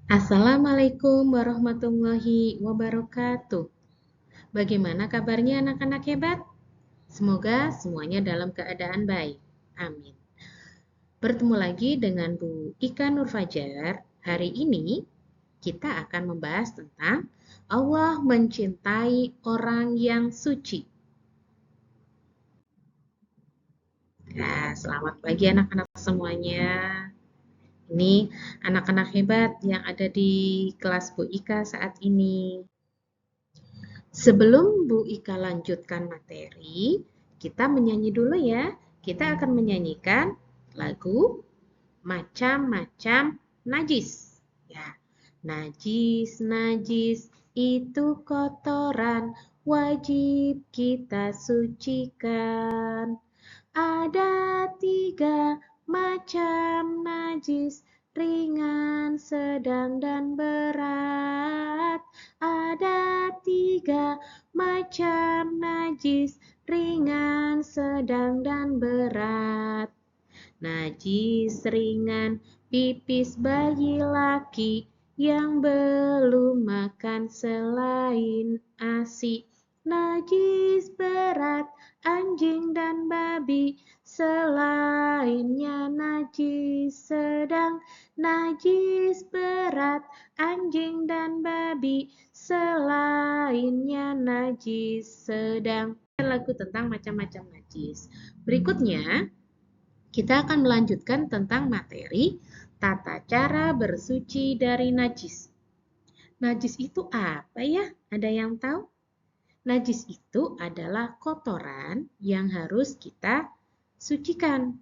Assalamualaikum warahmatullahi wabarakatuh. Bagaimana kabarnya anak-anak hebat? Semoga semuanya dalam keadaan baik. Amin. Bertemu lagi dengan Bu Ika Nur Fajar. Hari ini kita akan membahas tentang Allah mencintai orang yang suci. Nah, selamat pagi anak-anak semuanya. Ini anak-anak hebat yang ada di kelas Bu Ika saat ini. Sebelum Bu Ika lanjutkan materi, kita menyanyi dulu ya. Kita akan menyanyikan lagu Macam-macam Najis. Ya. Najis, najis itu kotoran, wajib kita sucikan. Ada 3 macam najis, ringan, sedang, dan berat. Ada 3 macam najis, ringan, sedang, dan berat. Najis ringan, pipis bayi laki yang belum makan selain ASI. Najis berat, anjing dan babi, selainnya najis sedang. Najis berat, anjing dan babi, selainnya najis sedang. Lagu tentang macam-macam najis. Berikutnya, kita akan melanjutkan tentang materi tata cara bersuci dari najis. Najis itu apa ya? Ada yang tahu? Najis itu adalah kotoran yang harus kita sucikan.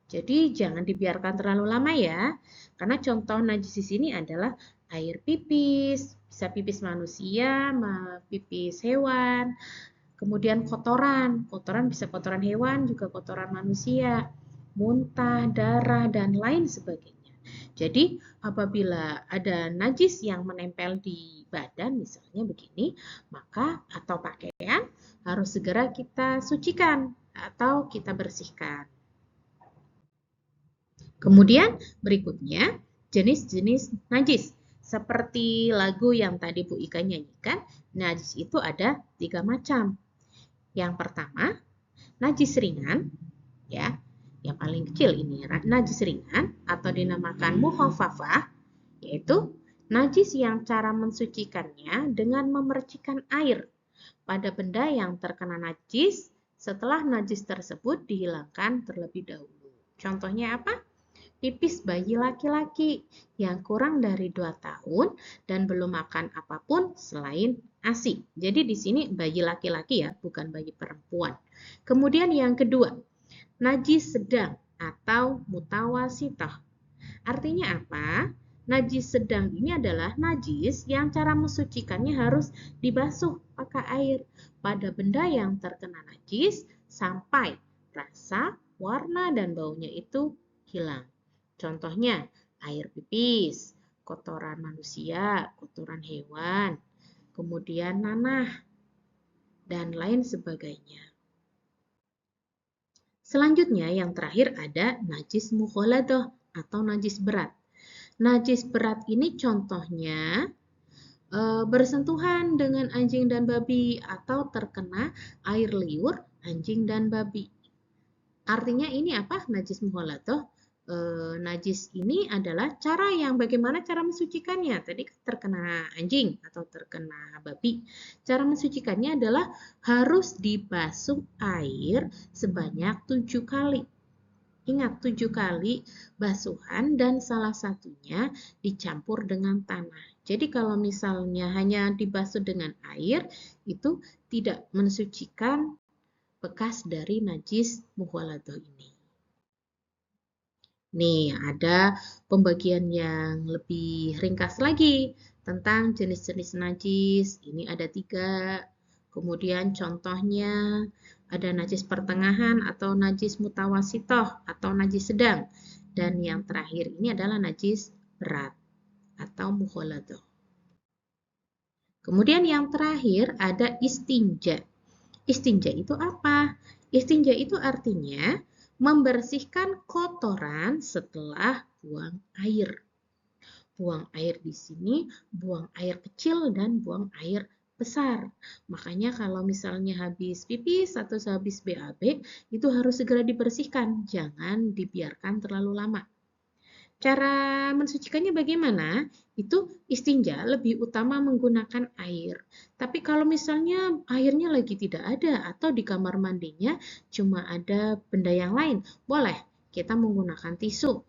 Jadi jangan dibiarkan terlalu lama ya. Karena contoh najis di sini adalah air pipis, bisa pipis manusia, pipis hewan. Kemudian kotoran, kotoran bisa kotoran hewan, juga kotoran manusia, muntah, darah, dan lain sebagainya. Jadi apabila ada najis yang menempel di badan, misalnya begini, maka atau pakaian harus segera kita sucikan atau kita bersihkan. Kemudian berikutnya jenis-jenis najis. Seperti lagu yang tadi Bu Ika nyanyikan, najis itu ada 3 macam. Yang pertama, najis ringan, ya, yang paling kecil ini, najis ringan atau dinamakan mukhafafah, yaitu najis yang cara mensucikannya dengan memercikan air pada benda yang terkena najis setelah najis tersebut dihilangkan terlebih dahulu. Contohnya apa? Pipis bayi laki-laki yang kurang dari 2 tahun dan belum makan apapun selain ASI. Jadi di sini bayi laki-laki ya, bukan bayi perempuan. Kemudian yang kedua, najis sedang atau mutawasithah. Artinya apa? Najis sedang ini adalah najis yang cara mensucikannya harus dibasuh pakai air pada benda yang terkena najis sampai rasa, warna, dan baunya itu hilang. Contohnya air pipis, kotoran manusia, kotoran hewan, kemudian nanah, dan lain sebagainya. Selanjutnya yang terakhir ada najis mukhaladah atau najis berat. Najis berat ini contohnya bersentuhan dengan anjing dan babi atau terkena air liur anjing dan babi. Artinya ini apa? Najis mukhaladah. Najis ini adalah bagaimana cara mensucikannya. Tadi terkena anjing atau terkena babi. Cara mensucikannya adalah harus dibasuh air sebanyak 7 kali. Ingat 7 kali basuhan dan salah satunya dicampur dengan tanah. Jadi kalau misalnya hanya dibasuh dengan air, itu tidak mensucikan bekas dari najis mukhaladah ini. Nih, ada pembagian yang lebih ringkas lagi tentang jenis-jenis najis. Ini ada 3. Kemudian contohnya ada najis pertengahan atau najis mutawasithah atau najis sedang. Dan yang terakhir ini adalah najis berat atau mukhaladah. Kemudian yang terakhir ada istinja. Istinja itu apa? Istinja itu artinya membersihkan kotoran setelah buang air. Buang air di sini, buang air kecil dan buang air besar. Makanya kalau misalnya habis pipis atau habis BAB, itu harus segera dibersihkan, jangan dibiarkan terlalu lama. Cara mensucikannya bagaimana? Itu istinja lebih utama menggunakan air. Tapi kalau misalnya airnya lagi tidak ada atau di kamar mandinya cuma ada benda yang lain, boleh kita menggunakan tisu.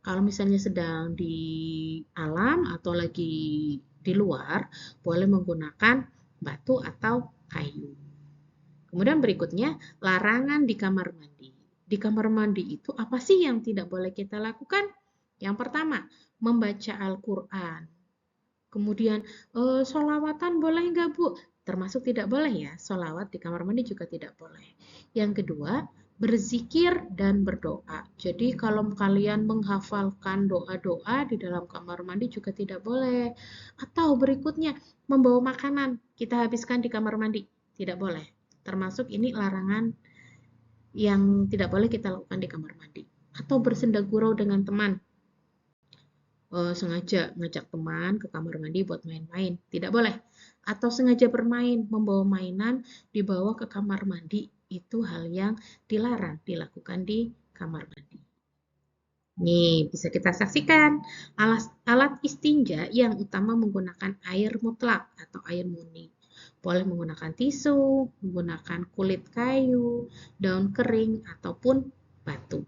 Kalau misalnya sedang di alam atau lagi di luar, boleh menggunakan batu atau kayu. Kemudian berikutnya, larangan di kamar mandi. Di kamar mandi itu apa sih yang tidak boleh kita lakukan? Yang pertama, membaca Al-Quran. Kemudian, sholawatan boleh nggak, Bu? Termasuk tidak boleh ya, sholawat di kamar mandi juga tidak boleh. Yang kedua, berzikir dan berdoa. Jadi kalau kalian menghafalkan doa-doa di dalam kamar mandi juga tidak boleh. Atau berikutnya, membawa makanan kita habiskan di kamar mandi. Tidak boleh. Termasuk ini larangan yang tidak boleh kita lakukan di kamar mandi. Atau bersenda gurau dengan teman. Sengaja ngajak teman ke kamar mandi buat main-main. Tidak boleh. Atau sengaja bermain, membawa mainan dibawa ke kamar mandi. Itu hal yang dilarang dilakukan di kamar mandi. Nih, bisa kita saksikan alat istinja yang utama menggunakan air mutlak atau air murni. Boleh menggunakan tisu, menggunakan kulit kayu, daun kering, ataupun batu.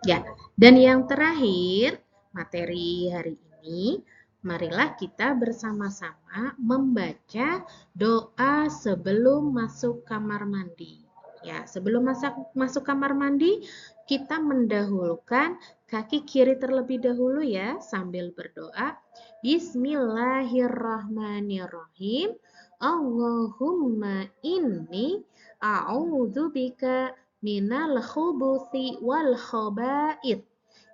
Ya, dan yang terakhir, materi hari ini, marilah kita bersama-sama membaca doa sebelum masuk kamar mandi. Ya, sebelum masuk kamar mandi, kita mendahulukan kaki kiri terlebih dahulu ya, sambil berdoa. Bismillahirrahmanirrahim. Allahumma inni a'udzubika minal khubuthi wal khaba'ith.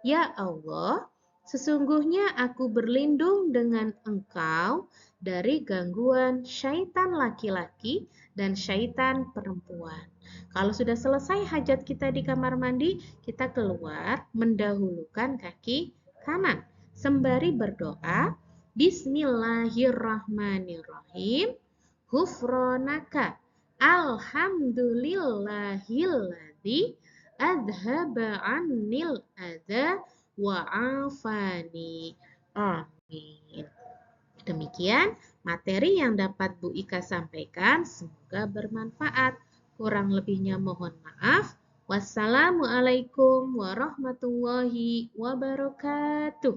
Ya Allah, sesungguhnya aku berlindung dengan Engkau dari gangguan syaitan laki-laki dan syaitan perempuan. Kalau sudah selesai hajat kita di kamar mandi, kita keluar mendahulukan kaki kanan sembari berdoa Bismillahirrahmanirrahim. Ghufronaka Alhamdulillahilladzi adhaba annil adza wa afani. Amin. Demikian materi yang dapat Bu Ika sampaikan. Semoga bermanfaat. Kurang lebihnya mohon maaf. Wassalamualaikum warahmatullahi wabarakatuh.